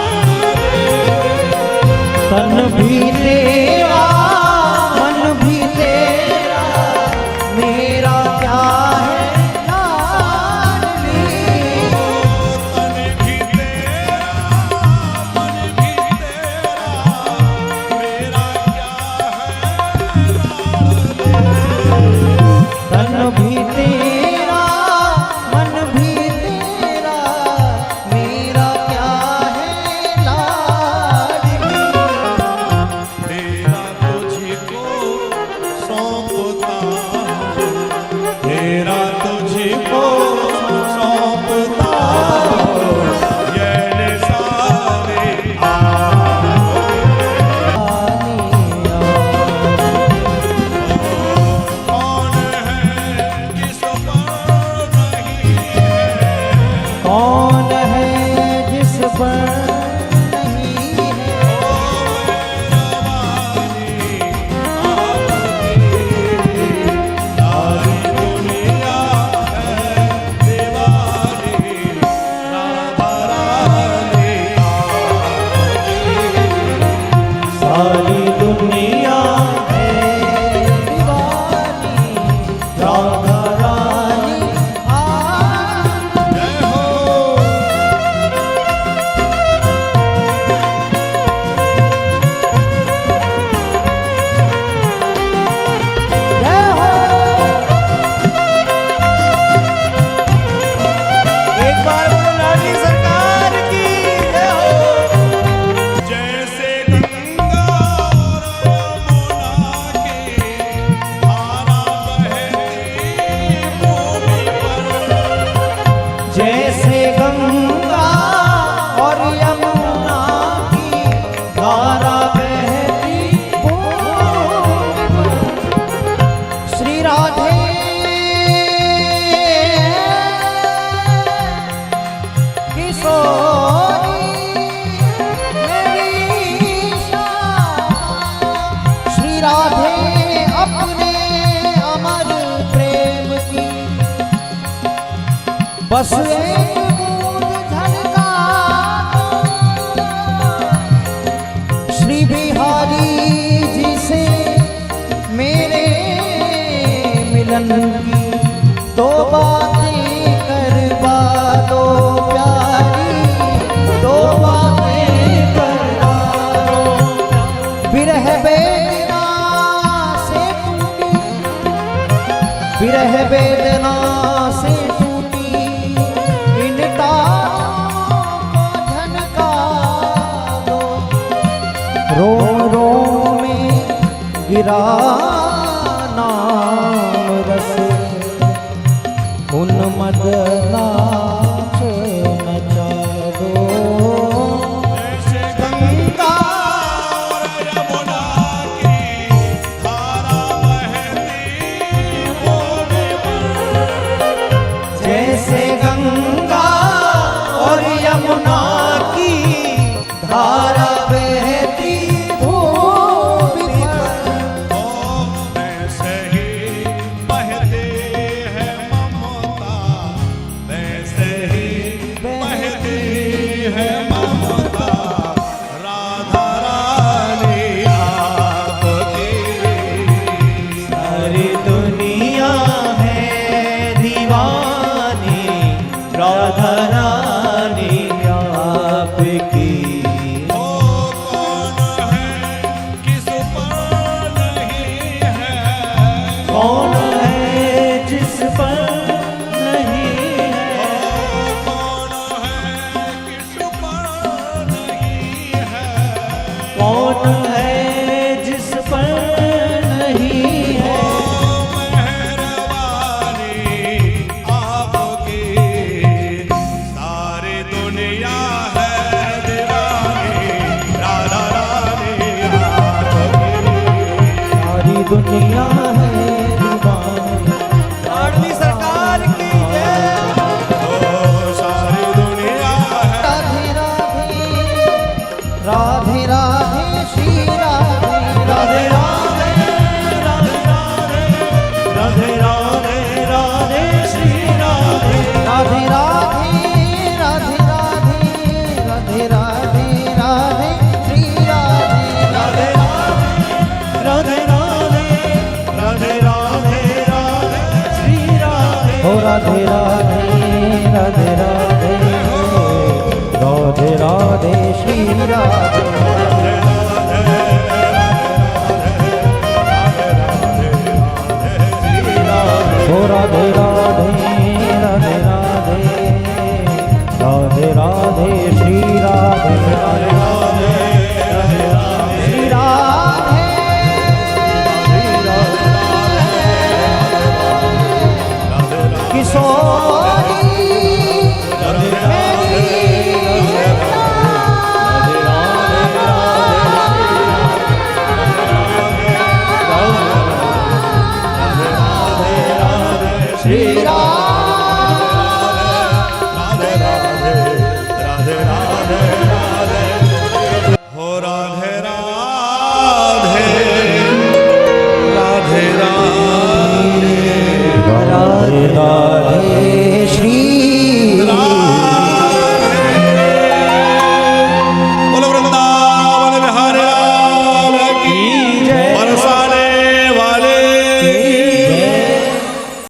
तन भी तेरा मन भी तेरा, मेरा क्या है लाडली। तन भी तेरा मन भी तेरा, मेरा क्या है तन भी तेरा मन भी तेरा, मेरा क्या है लाडली। तेरा तुझको सौंपता, तेरा तुझको सौंपता, ये निसारे कौन है किस पर नहीं है, कौन है जिस पर नहीं है, ओ मेहरबानी आपकी। सारी दुनिया है दीवानी, राधा रानी आपकी। सारी दुनिया है दीवानी, राधा रानी जय हो। जय हो। एक बार बोलो लाडली सरकार की जय हो। जैसे गंगा और यमुना की धारा बहती भूमि पर, जैसे गंगा और यमुना की धारा बहती भूमि पर, श्री राधे किशोरी मेरी शान। श्री राधे अपने अमर प्रेम की बस एक बूंद झलका श्री बिहारी जी से मेरे मिलन की तो बातें करवा दो प्यारी, तो बातें करवा वेदना से टूटी, विरह वेदना से टूटी, इन तारों को झनका दो, रोम रोम में गिरा नाम रस, उन्मद नाच नचा दो। जैसे गंगा और यमुना की धारा बहती बोले पर, जैसे गंगा और यमुना की धारा बहती भूमि पर, वैसे ही बहते हैं ममता, वैसे ही बहती है ममता, राधा रानी आपकी। सारी दुनिया है दीवानी, राधा रानी आपकी। ओ कौन है किस पर नहीं है, कौन है जिस पर नहीं है, कौन है किस पर नहीं है, कौन है जिस पर नहीं है। मेहरबानी आपकी। सारी दुनिया है दीवानी, राधा रानी आपकी। सारी दुनिया है दीवानी, लाडली सरकार की जय। ओ सारी दुनिया है। राधे राधे, राधे राधे श्री राधे, राधे राधे, राधे राधे, राधे राधे, राधे श्री राधे, राधे राधे, राधे राधे, राधे राधे, राधे श्री राधे, राधे राधे, राधे राधे, राधे राधे, राधे श्री राधे। ओ राधे राधे, राधे राधे, राधे राधे श्री राधे।